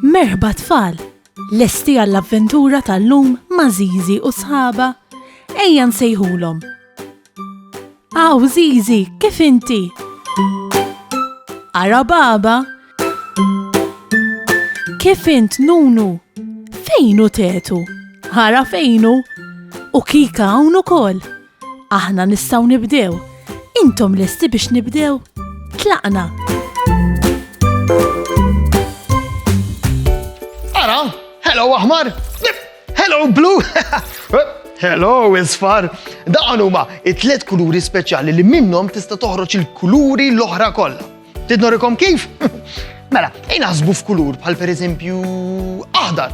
Merħba tfal, lesti għall-avventura tal-lum ma' Żiżi u sħabha, ejja nsejħulhom. Aw Żiżi, kif inti? Ara baba? Kif int Nunu? Fejnu tetu? Ara fejnu? U Kika hawn ukoll. Aħna nistgħu nibdew. Intom lesti biex nibdew? Tlaqna. Ara, hello aħmar, hello blue, hello isfar. Dawn huma it-tliet kuluri speċjali li minnhom tista' toħroġ il-kuluri l-oħra kollha. Tidnorikom kif? Mela, naħsbu f'kulur bħal pereżempju aħdar.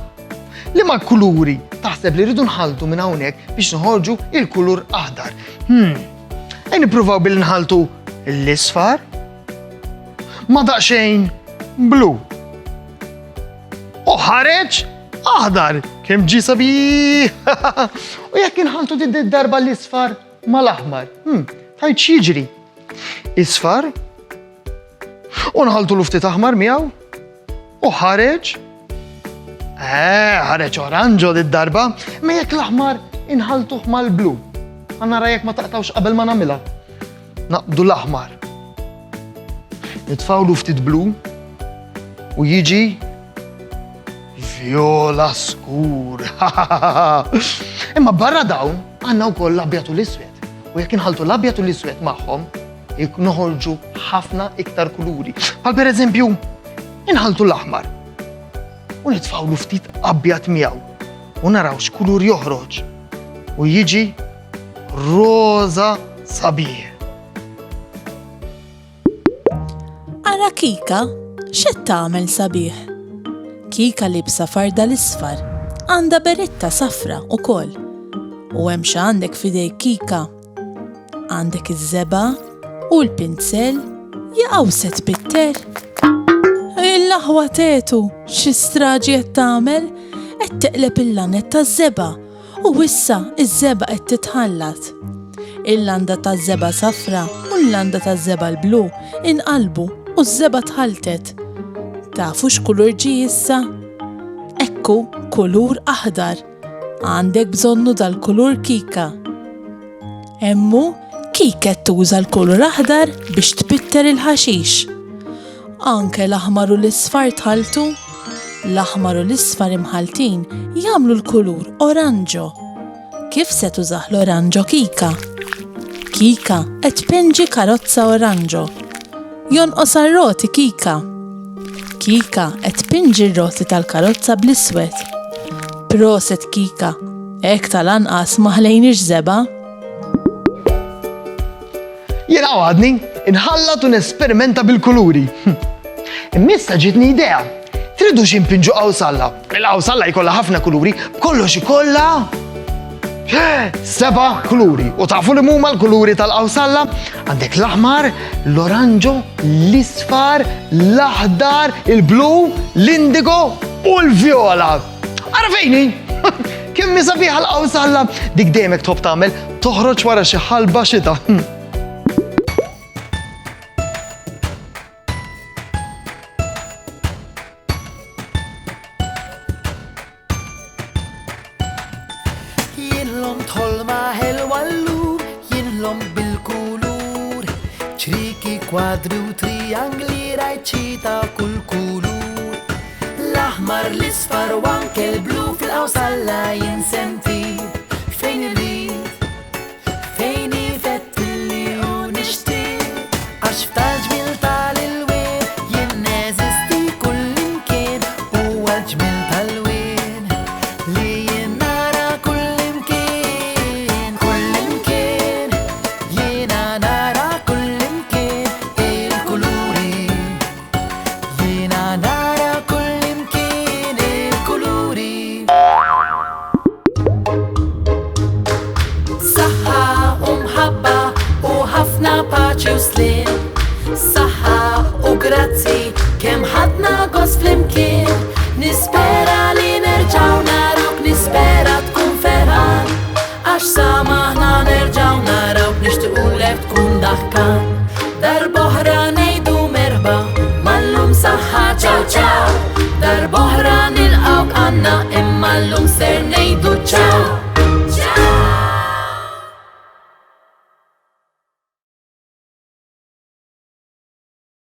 Liema kuluri taħseb li rridu nħaltu minn hawnhekk biex noħorġu il-kulur aħdar. Nippruvaw billi nħaltu l-isfar ma daqsxejn blu. U ħareġ aħdar, kemm ġie sabiħ. U jekk inħaltu darba l-isfar mal-aħmar, tajt x'jiġri? Isfar, u nħaltu l-ftit aħmar miegħu, u ħareġ. Ħareġ oranġo darba, ma jekk l-aħmar inħaltuh mal-blu. Nara jekk ma taqtawx qabel ma nagħmilha. Naqbdu l-aħmar. Nitfgħu l-ftit blu u jiġi viola skur. Imma barra dawn għandna wkoll l-abjad u l-iswed. U jekk inħaltu l-abjad u l-iswed magħhom, noħorġu ħafna iktar kuluri. Bħal pereżempju, inħaltu l-aħmar. U nitfgħu ftit abjad miegħu u naraw x'kulur joħroġ. U jiġi roża sabiħ. Ara Kika, x'qed tagħmel sabiħ? Kika libsa farda l-isfar, għandha beretta safra wkoll. U hemm x'għandek f'idejk Kika? Għandek is-seba u l-pinsel jaqgħu se tbitter. Il-laħwa tetu, xi straġi qed tagħmel? Qed teqleb il-lanet taż-seba u issa iż-seba qed titħallat. Il-landa taż-seba safra u l-landa taż-seba l-blu inqalbu u z-seba tħaltet. Tafu x'kulur ġie issa? Ekku kulur aħdar. Għandek bżonnu dal-kulur Kika. Emmu Kika tuża l-kulur aħdar biex tbitter il-ħaxix. Anke l-aħmar u l-isfar tħaltu. L-aħmar u l-isfar imħaltin jagħmlu l-kulur oranġo. Kif se tużaħ l-oranġo Kika? Kika qed tpinġi karozza oranġo. Jonqos ar-roti Kika. Kika qed tpinġi r-roti tal-karozza bl-iswed. Proset Kika, hekk tal-anqas ma ħlejniex seba. Jiena għadni inħallat u nesperimenta bil-kuluri. Immissa ġitni idea. Tridu ximpinġu qawsalla. Il-qawsalla jkollha ħafna kuluri, kollox ikollha 7 kuluri. U tafu li huma l-kuluri tal-qawsalla? Għandek l-aħmar, l-oranġo, l-isfar, l-aħdar, il-blu, l-indigo u l-vjola. Ara fejni? Kemm sabiħa l-qawsalla? Dik dejjem hekk tħobb tagħmel toħroġ wara xi ħalba xita. Kwadri u triangli rajċi ta' kull kulur. L-aħmar, l-isfar u anke l-blu fil-qawsalla jinsenti. Fejn irrid, fejn ifettilli u nixtieq. Għax f'tal-ġmil tal-ilwien jien neżisti kullimkien u għal-ġmil tal-wien li jien nara kullimkien. Kullimkien jiena nara saħħa u grazzi kemm ħadna gost flimkien. Nispera li nerġgħu narawk, nispera tkun ferħan, għax samaħna nerġgħu narawk nixtiequlek tkun daħkan. Darb'oħra ngħidu merħba, mal-lum saħħa ċaw ċaw. Darb'oħra imma l-lum ser nejdu ċaw.